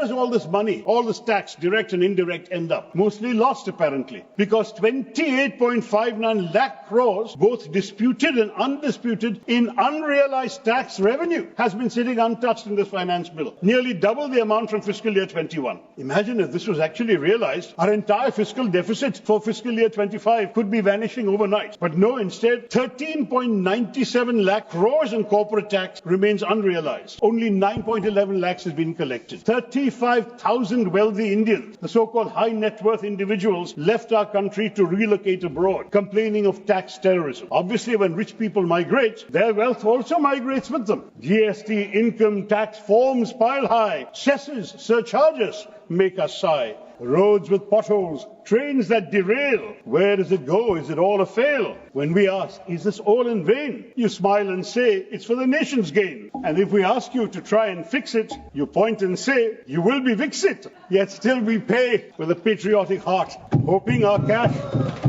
does all this money, all this tax, direct and indirect, end up? Mostly lost, apparently, because 28.59 lakh crores, both disputed and undisputed, in unrealized tax revenue has been sitting untouched in this finance bill. Nearly double the amount from fiscal year 21. Imagine if this was actually realized, our entire fiscal deficit for fiscal year 25 could be vanishing overnight. But no, instead, 13.97 lakh crores in corporate tax remains unrealized. Only 9.11 lakhs has been collected. 35,000 wealthy Indians, the so-called high net worth individuals, left our country to relocate abroad, complaining of tax terrorism. Obviously, when rich people migrate, their wealth also migrates with them. GST, income tax forms pile high. Cesses, surcharges make us sigh. Roads with potholes, trains that derail. Where does it go? Is it all a fail? When we ask, is this all in vain? You smile and say, it's for the nation's gain. And if we ask you to try and fix it, you point and say, you will be fix-it. Yet still we pay with a patriotic heart, hoping our cash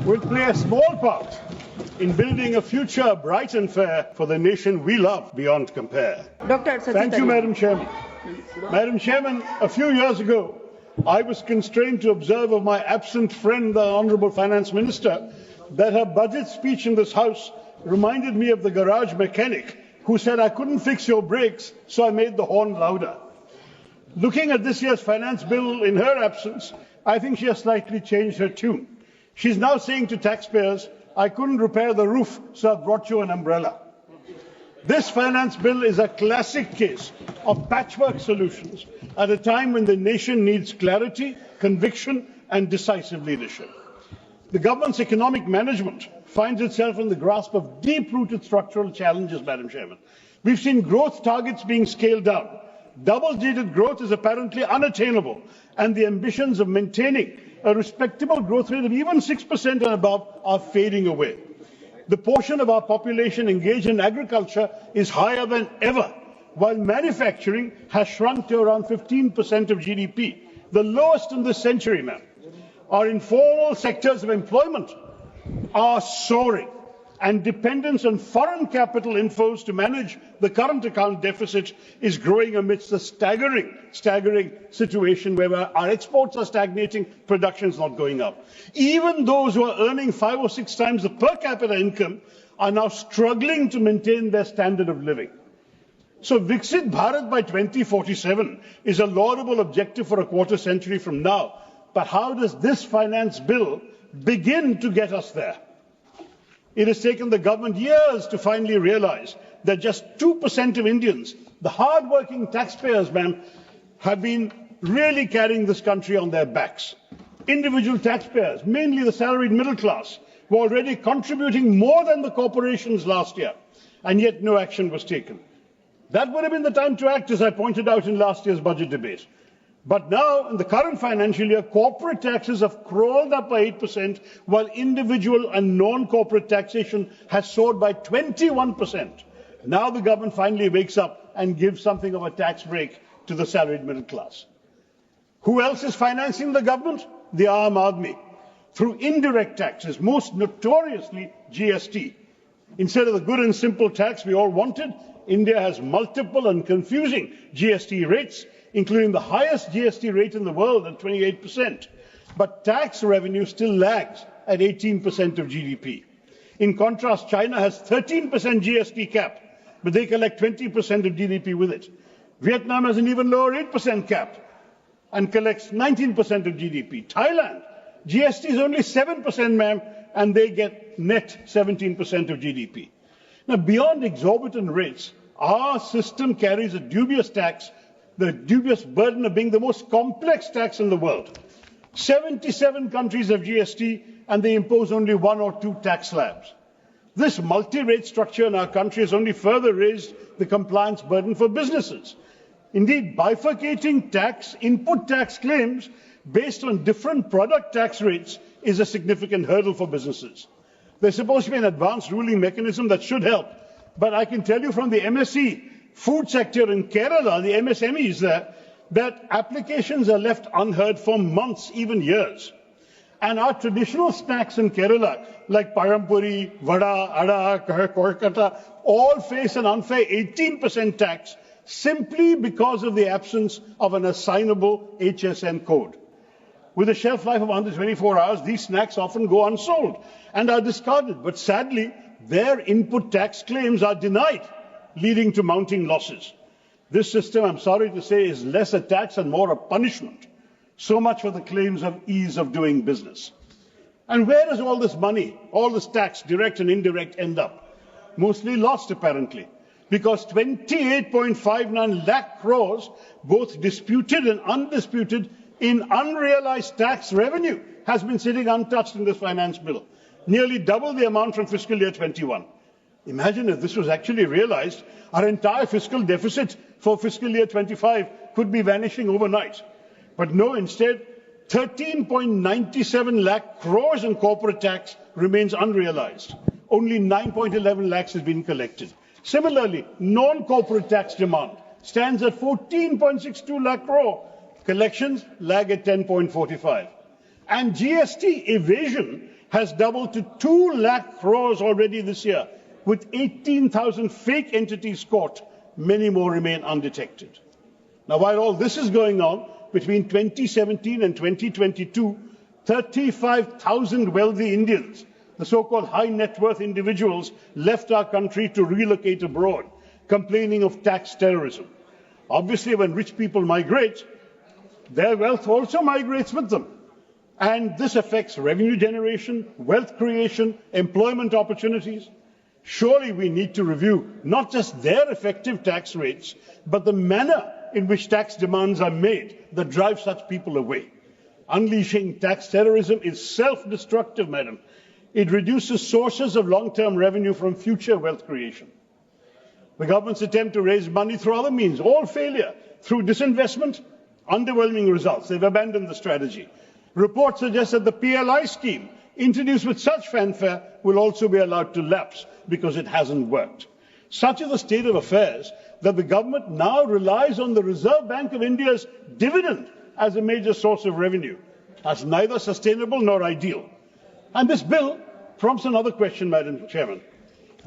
will play a small part in building a future bright and fair for the nation we love beyond compare. Dr. Thank you, Madam Chairman. Madam Chairman, a few years ago, I was constrained to observe of my absent friend, the Honourable Finance Minister, that her budget speech in this House reminded me of the garage mechanic who said, I couldn't fix your brakes, so I made the horn louder. Looking at this year's finance bill in her absence, I think she has slightly changed her tune. She's now saying to taxpayers, I couldn't repair the roof, so I brought you an umbrella. This finance bill is a classic case of patchwork solutions at a time when the nation needs clarity, conviction, and decisive leadership. The government's economic management finds itself in the grasp of deep-rooted structural challenges, Madam Chairman. We've seen growth targets being scaled down. Double-digit growth is apparently unattainable, and the ambitions of maintaining a respectable growth rate of even 6% and above are fading away. The portion of our population engaged in agriculture is higher than ever, while manufacturing has shrunk to around 15% of GDP, the lowest in this century, ma'am. Our informal sectors of employment are soaring, and dependence on foreign capital inflows to manage the current account deficit is growing amidst a staggering situation where our exports are stagnating, production is not going up. Even those who are earning 5 or 6 times the per capita income are now struggling to maintain their standard of living. So Viksit Bharat by 2047 is a laudable objective for a quarter century from now. But how does this finance bill begin to get us there? It has taken the government years to finally realize that just 2% of Indians, the hard-working taxpayers, ma'am, have been really carrying this country on their backs. Individual taxpayers, mainly the salaried middle class, were already contributing more than the corporations last year, and yet no action was taken. That would have been the time to act, as I pointed out in last year's budget debate. But now, in the current financial year, corporate taxes have crawled up by 8%, while individual and non-corporate taxation has soared by 21%. Now the government finally wakes up and gives something of a tax break to the salaried middle class. Who else is financing the government? The Aam Aadmi, through indirect taxes, most notoriously GST. Instead of the good and simple tax we all wanted, India has multiple and confusing GST rates, including the highest GST rate in the world at 28%. But tax revenue still lags at 18% of GDP. In contrast, China has 13% GST cap, but they collect 20% of GDP with it. Vietnam has an even lower 8% cap and collects 19% of GDP. Thailand, GST is only 7%, ma'am, and they get net 17% of GDP. Now, beyond exorbitant rates, our system carries a dubious tax, the dubious burden of being the most complex tax in the world. 77 countries have GST, and they impose only 1 or 2 tax slabs. This multi-rate structure in our country has only further raised the compliance burden for businesses. Indeed, bifurcating input tax claims based on different product tax rates is a significant hurdle for businesses. There's supposed to be an advanced ruling mechanism that should help, but I can tell you from the MSE food sector in Kerala, the MSMEs there, that applications are left unheard for months, even years. And our traditional snacks in Kerala, like Parampuri, Vada, Ada, Kolkata, all face an unfair 18% tax, simply because of the absence of an assignable HSN code. With a shelf life of under 24 hours, these snacks often go unsold and are discarded. But sadly, their input tax claims are denied, leading to mounting losses. This system, I'm sorry to say, is less a tax and more a punishment. So much for the claims of ease of doing business. And where does all this money, all this tax, direct and indirect, end up? Mostly lost, apparently, because 28.59 lakh crores, both disputed and undisputed, in unrealized tax revenue has been sitting untouched in this finance bill, nearly double the amount from fiscal year 21. Imagine if this was actually realized, our entire fiscal deficit for fiscal year 25 could be vanishing overnight. But no, instead, 13.97 lakh crores in corporate tax remains unrealized. Only 9.11 lakhs has been collected. Similarly, non-corporate tax demand stands at 14.62 lakh crore. Collections lag at 10.45. And GST evasion has doubled to 2 lakh crores already this year, with 18,000 fake entities caught. Many more remain undetected. Now, while all this is going on, between 2017 and 2022, 35,000 wealthy Indians, the so-called high net worth individuals, left our country to relocate abroad, complaining of tax terrorism. Obviously, when rich people migrate, their wealth also migrates with them. And this affects revenue generation, wealth creation, employment opportunities. Surely we need to review not just their effective tax rates, but the manner in which tax demands are made that drive such people away. Unleashing tax terrorism is self-destructive, madam. It reduces sources of long-term revenue from future wealth creation. The government's attempt to raise money through other means, all failure. Through disinvestment, underwhelming results. They've abandoned the strategy. Reports suggest that the PLI scheme, introduced with such fanfare, will also be allowed to lapse because it hasn't worked. Such is the state of affairs that the government now relies on the Reserve Bank of India's dividend as a major source of revenue. That's neither sustainable nor ideal. And this bill prompts another question, Madam Chairman.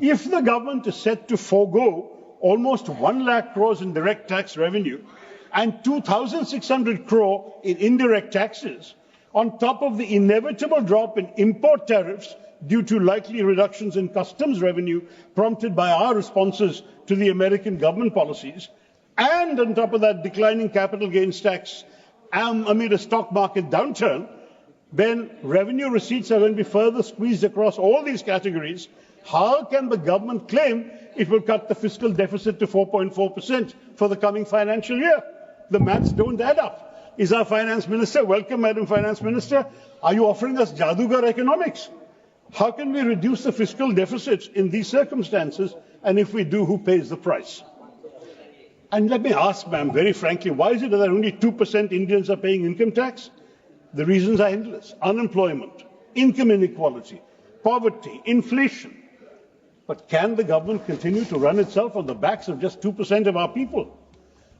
If the government is set to forego almost 1 lakh crores in direct tax revenue and 2,600 crore in indirect taxes, on top of the inevitable drop in import tariffs due to likely reductions in customs revenue prompted by our responses to the American government policies, and on top of that declining capital gains tax amid a stock market downturn, then revenue receipts are going to be further squeezed across all these categories. How can the government claim it will cut the fiscal deficit to 4.4% for the coming financial year? The maths don't add up. Is our finance minister, welcome Madam Finance Minister, are you offering us Jadugar economics? How can we reduce the fiscal deficit in these circumstances? And if we do, who pays the price? And let me ask, ma'am, very frankly, why is it that only 2% Indians are paying income tax? The reasons are endless. Unemployment, income inequality, poverty, inflation. But can the government continue to run itself on the backs of just 2% of our people?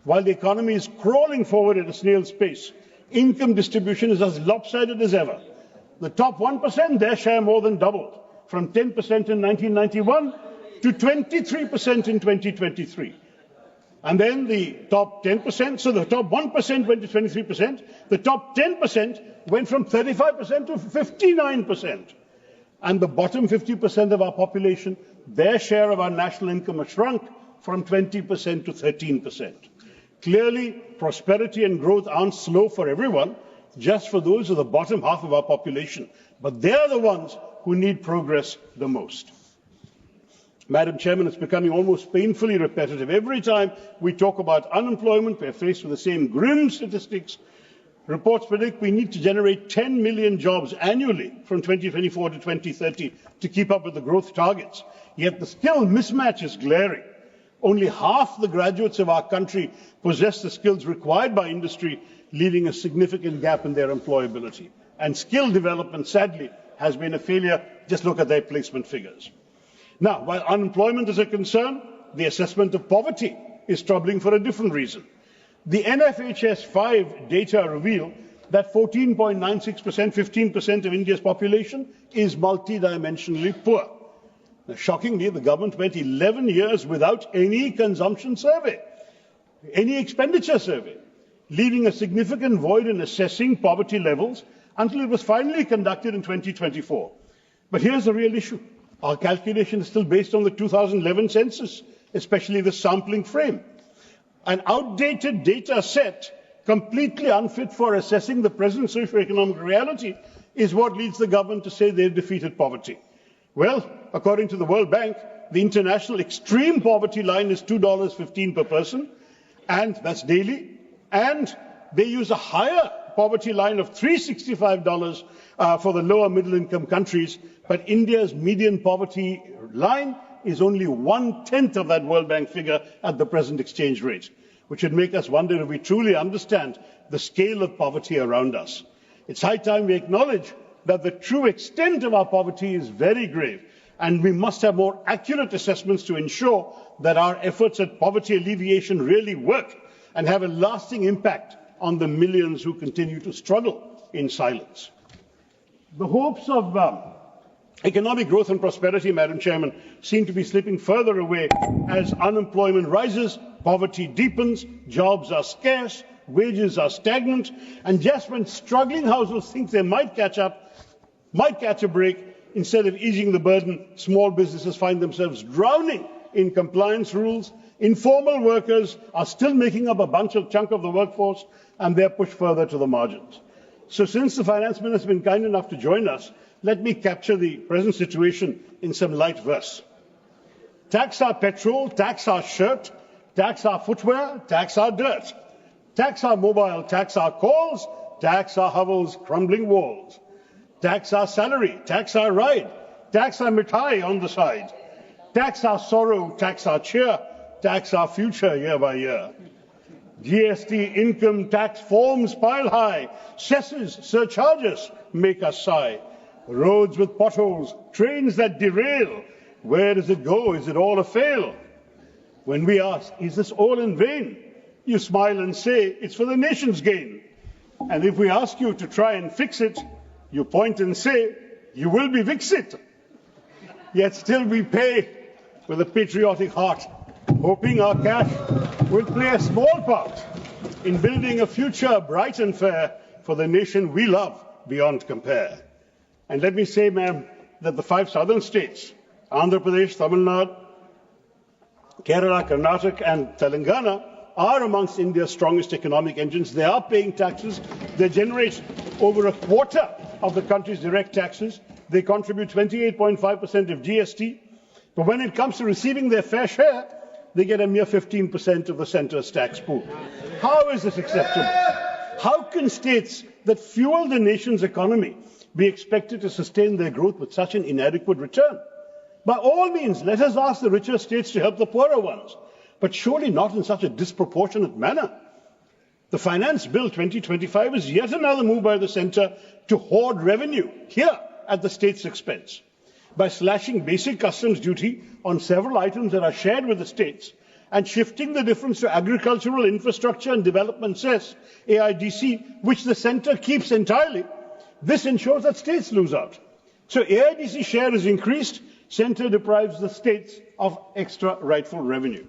While the economy is crawling forward at a snail's pace, income distribution is as lopsided as ever. The top 1%, their share more than doubled, from 10% in 1991 to 23% in 2023. And then the top 10%, so the top 1% went to 23%, the top 10% went from 35% to 59%. And the bottom 50% of our population, their share of our national income has shrunk from 20% to 13%. Clearly, prosperity and growth aren't slow for everyone, just for those of the bottom half of our population. But they're the ones who need progress the most. Madam Chairman, it's becoming almost painfully repetitive. Every time we talk about unemployment, we're faced with the same grim statistics. Reports predict we need to generate 10 million jobs annually from 2024 to 2030 to keep up with the growth targets. Yet the skill mismatch is glaring. Only half the graduates of our country possess the skills required by industry, leaving a significant gap in their employability. And skill development, sadly, has been a failure. Just look at their placement figures. Now, while unemployment is a concern, the assessment of poverty is troubling for a different reason. The NFHS 5 data reveal that 14.96%, 15% of India's population is multidimensionally poor. Now, shockingly, the government went 11 years without any consumption survey. any expenditure survey, leaving a significant void in assessing poverty levels until it was finally conducted in 2024. But here's the real issue. Our calculation is still based on the 2011 census, especially the sampling frame. An outdated data set, completely unfit for assessing the present socio-economic reality, is what leads the government to say they've defeated poverty. Well, according to the World Bank, the international extreme poverty line is $2.15 per person, and that's daily, and they use a higher poverty line of $365 for the lower middle income countries, but India's median poverty line is only 1/10 of that World Bank figure at the present exchange rate, which would make us wonder if we truly understand the scale of poverty around us. It's high time we acknowledge that the true extent of our poverty is very grave, and we must have more accurate assessments to ensure that our efforts at poverty alleviation really work and have a lasting impact on the millions who continue to struggle in silence. The hopes of economic growth and prosperity, Madam Chairman, seem to be slipping further away as unemployment rises, poverty deepens, jobs are scarce, wages are stagnant, and just when struggling households think they might catch a break, instead of easing the burden, small businesses find themselves drowning in compliance rules. Informal workers are still making up a chunk of the workforce, and they're pushed further to the margins. So since the Finance Minister has been kind enough to join us, let me capture the present situation in some light verse. Tax our petrol, tax our shirt, tax our footwear, tax our dirt. Tax our mobile, tax our calls, tax our hovels, crumbling walls. Tax our salary, tax our ride, tax our mithai on the side. Tax our sorrow, tax our cheer, tax our future year by year. GST income tax forms pile high, cesses, surcharges make us sigh. Roads with potholes, trains that derail. Where does it go? Is it all a fail? When we ask, is this all in vain? You smile and say, it's for the nation's gain. And if we ask you to try and fix it, you point and say, you will be Vixit. Yet still we pay with a patriotic heart, hoping our cash will play a small part in building a future bright and fair for the nation we love beyond compare. And let me say, ma'am, that the 5 southern states, Andhra Pradesh, Tamil Nadu, Kerala, Karnataka and Telangana, are amongst India's strongest economic engines. They are paying taxes. They generate over a quarter of the country's direct taxes. They contribute 28.5% of GST. But when it comes to receiving their fair share, they get a mere 15% of the centre's tax pool. How is this acceptable? How can states that fuel the nation's economy be expected to sustain their growth with such an inadequate return? By all means, let us ask the richer states to help the poorer ones, but surely not in such a disproportionate manner. The Finance Bill 2025 is yet another move by the centre to hoard revenue here at the state's expense. By slashing basic customs duty on several items that are shared with the states and shifting the difference to agricultural infrastructure and development cess, AIDC, which the centre keeps entirely, this ensures that states lose out. So AIDC share is increased, centre deprives the states of extra rightful revenue.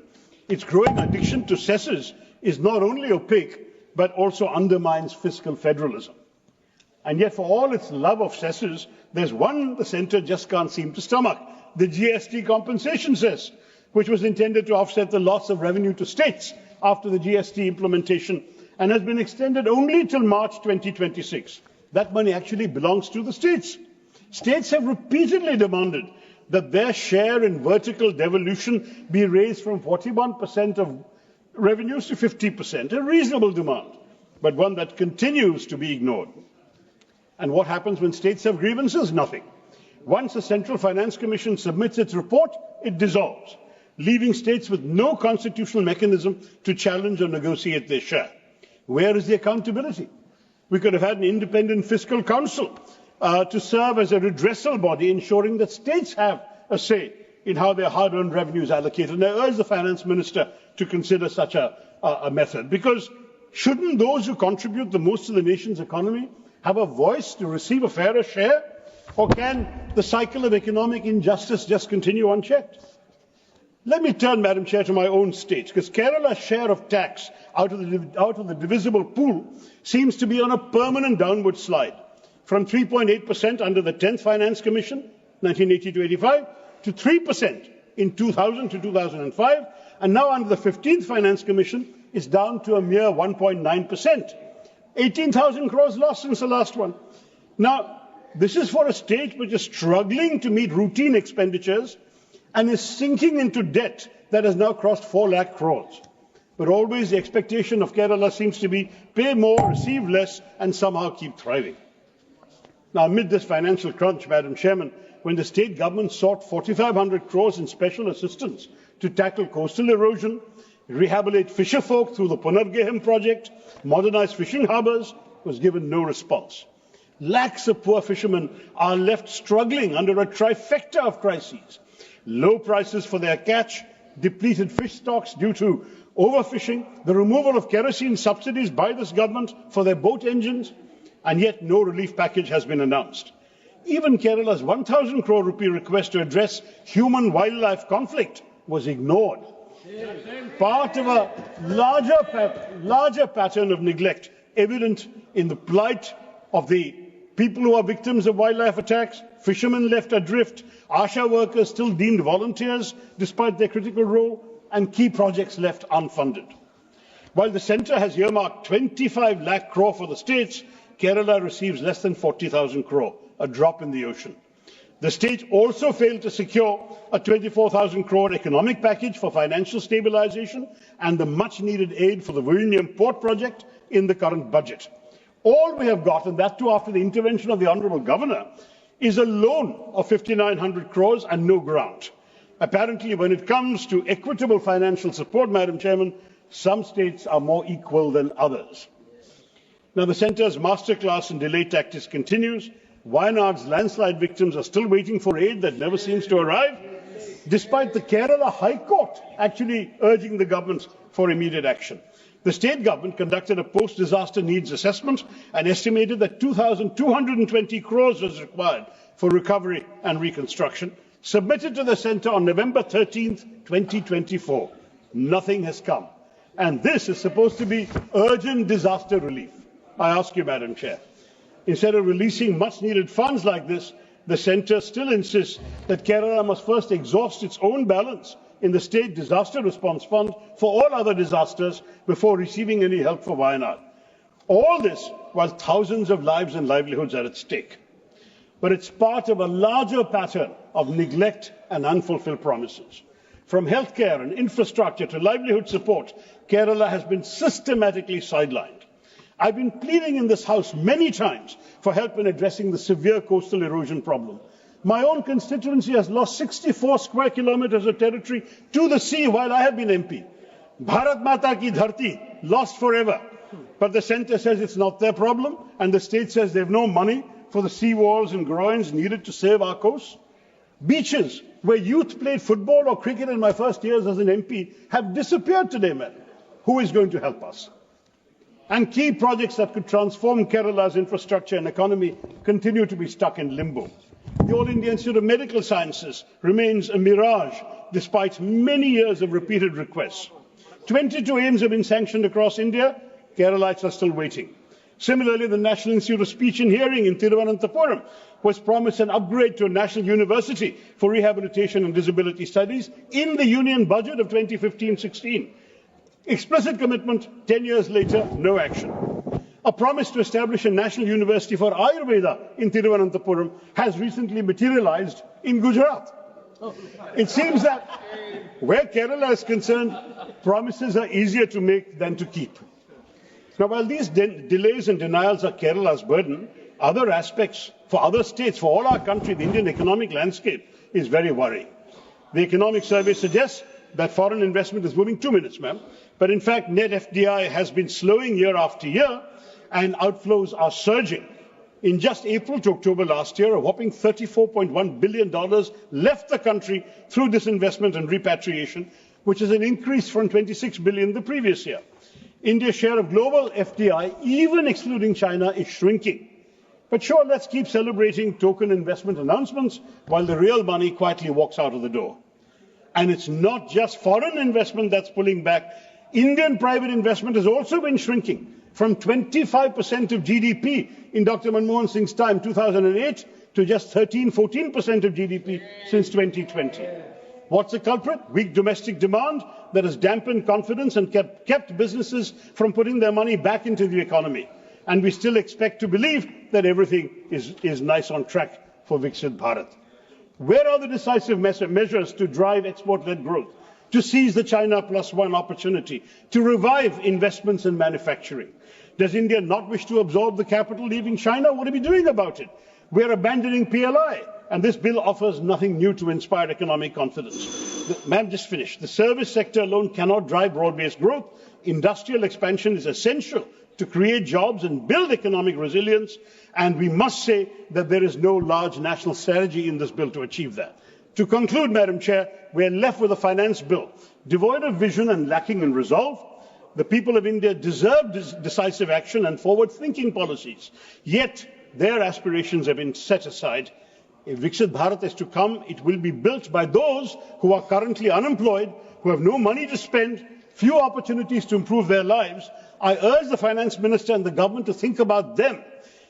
Its growing addiction to cesses is not only opaque, but also undermines fiscal federalism. And yet, for all its love of cesses, there's one the centre just can't seem to stomach, the GST compensation cess, which was intended to offset the loss of revenue to states after the GST implementation and has been extended only till March 2026. That money actually belongs to the states. States have repeatedly demanded that their share in vertical devolution be raised from 41% of revenues to 50%, a reasonable demand, but one that continues to be ignored. And what happens when states have grievances? Nothing. Once the Central Finance Commission submits its report, it dissolves, leaving states with no constitutional mechanism to challenge or negotiate their share. Where is the accountability? We could have had an independent fiscal council to serve as a redressal body, ensuring that states have a say in how their hard-earned revenue is allocated. And I urge the Finance Minister to consider such a method, because shouldn't those who contribute the most to the nation's economy have a voice to receive a fairer share? Or can the cycle of economic injustice just continue unchecked? Let me turn, Madam Chair, to my own state, because Kerala's share of tax out of the divisible pool seems to be on a permanent downward slide, from 3.8% under the 10th Finance Commission, 1980 to 85, to 3% in 2000 to 2005, and now under the 15th Finance Commission is down to a mere 1.9%. 18,000 crores lost since the last one. Now, this is for a state which is struggling to meet routine expenditures and is sinking into debt that has now crossed 4 lakh crores. But always the expectation of Kerala seems to be pay more, receive less, and somehow keep thriving. Now, amid this financial crunch, Madam Chairman, when the state government sought 4,500 crores in special assistance to tackle coastal erosion, rehabilitate fisherfolk through the Punargehem project, modernize fishing harbours, was given no response. Lakhs of poor fishermen are left struggling under a trifecta of crises. Low prices for their catch, depleted fish stocks due to overfishing, the removal of kerosene subsidies by this government for their boat engines, and yet no relief package has been announced. Even Kerala's 1,000 crore rupee request to address human-wildlife conflict was ignored. Part of a larger pattern of neglect evident in the plight of the people who are victims of wildlife attacks, fishermen left adrift, ASHA workers still deemed volunteers despite their critical role, and key projects left unfunded. While the centre has earmarked 25 lakh crore for the states, Kerala receives less than 40,000 crore, a drop in the ocean. The state also failed to secure a 24,000 crore economic package for financial stabilisation and the much-needed aid for the Vilnius port project in the current budget. All we have got, and that too after the intervention of the Honourable Governor, is a loan of 5,900 crores and no grant. Apparently, when it comes to equitable financial support, Madam Chairman, some states are more equal than others. Now, the centre's masterclass in delay tactics continues. Wayanad's landslide victims are still waiting for aid that never seems to arrive, despite the Kerala High Court actually urging the government for immediate action. The state government conducted a post-disaster needs assessment and estimated that 2,220 crores was required for recovery and reconstruction, submitted to the centre on November 13th, 2024. Nothing has come. And this is supposed to be urgent disaster relief. I ask you, Madam Chair, instead of releasing much-needed funds like this, the centre still insists that Kerala must first exhaust its own balance in the State Disaster Response Fund for all other disasters before receiving any help for Wayanad. All this while thousands of lives and livelihoods are at stake. But it's part of a larger pattern of neglect and unfulfilled promises. From healthcare and infrastructure to livelihood support, Kerala has been systematically sidelined. I've been pleading in this House many times for help in addressing the severe coastal erosion problem. My own constituency has lost 64 square kilometers of territory to the sea while I have been MP. Bharat Mata ki dharti, lost forever. But the centre says it's not their problem, and the state says they have no money for the sea walls and groins needed to save our coast. Beaches where youth played football or cricket in my first years as an MP have disappeared today, man. Who is going to help us? And key projects that could transform Kerala's infrastructure and economy continue to be stuck in limbo. The All India Institute of Medical Sciences remains a mirage despite many years of repeated requests. 22 aims have been sanctioned across India. Keralites are still waiting. Similarly, the National Institute of Speech and Hearing in Thiruvananthapuram was promised an upgrade to a national university for rehabilitation and disability studies in the union budget of 2015-16. Explicit commitment, 10 years later, no action. A promise to establish a national university for Ayurveda in Thiruvananthapuram has recently materialized in Gujarat. It seems that where Kerala is concerned, promises are easier to make than to keep. Now, while these delays and denials are Kerala's burden, other aspects for other states, for all our country, the Indian economic landscape is very worrying. The economic survey suggests that foreign investment is moving 2 minutes, ma'am. But in fact, net FDI has been slowing year after year, and outflows are surging. In just April to October last year, a whopping $34.1 billion left the country through disinvestment and repatriation, which is an increase from $26 billion the previous year. India's share of global FDI, even excluding China, is shrinking. But sure, let's keep celebrating token investment announcements while the real money quietly walks out of the door. And it's not just foreign investment that's pulling back. Indian private investment has also been shrinking from 25% of GDP in Dr. Manmohan Singh's time, 2008, to just 13-14% of GDP since 2020. What's the culprit? Weak domestic demand that has dampened confidence and kept businesses from putting their money back into the economy. And we still expect to believe that everything is nice on track for Viksit Bharat. Where are the decisive measures to drive export-led growth, to seize the China Plus One opportunity, to revive investments in manufacturing? Does India not wish to absorb the capital leaving China? What are we doing about it? We are abandoning PLI, and this bill offers nothing new to inspire economic confidence. Ma'am, just finished. The service sector alone cannot drive broad-based growth. Industrial expansion is essential to create jobs and build economic resilience, and we must say that there is no large national strategy in this bill to achieve that. To conclude, Madam Chair, we are left with a finance bill devoid of vision and lacking in resolve. The people of India deserve decisive action and forward-thinking policies, yet their aspirations have been set aside. If Viksit Bharat is to come, it will be built by those who are currently unemployed, who have no money to spend, few opportunities to improve their lives. I urge the Finance Minister and the government to think about them.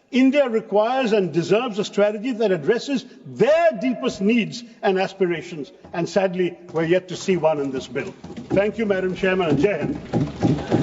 India requires and deserves a strategy that addresses their deepest needs and aspirations, and sadly, we're yet to see one in this bill. Thank you, Madam Chairman, and Jai Hind.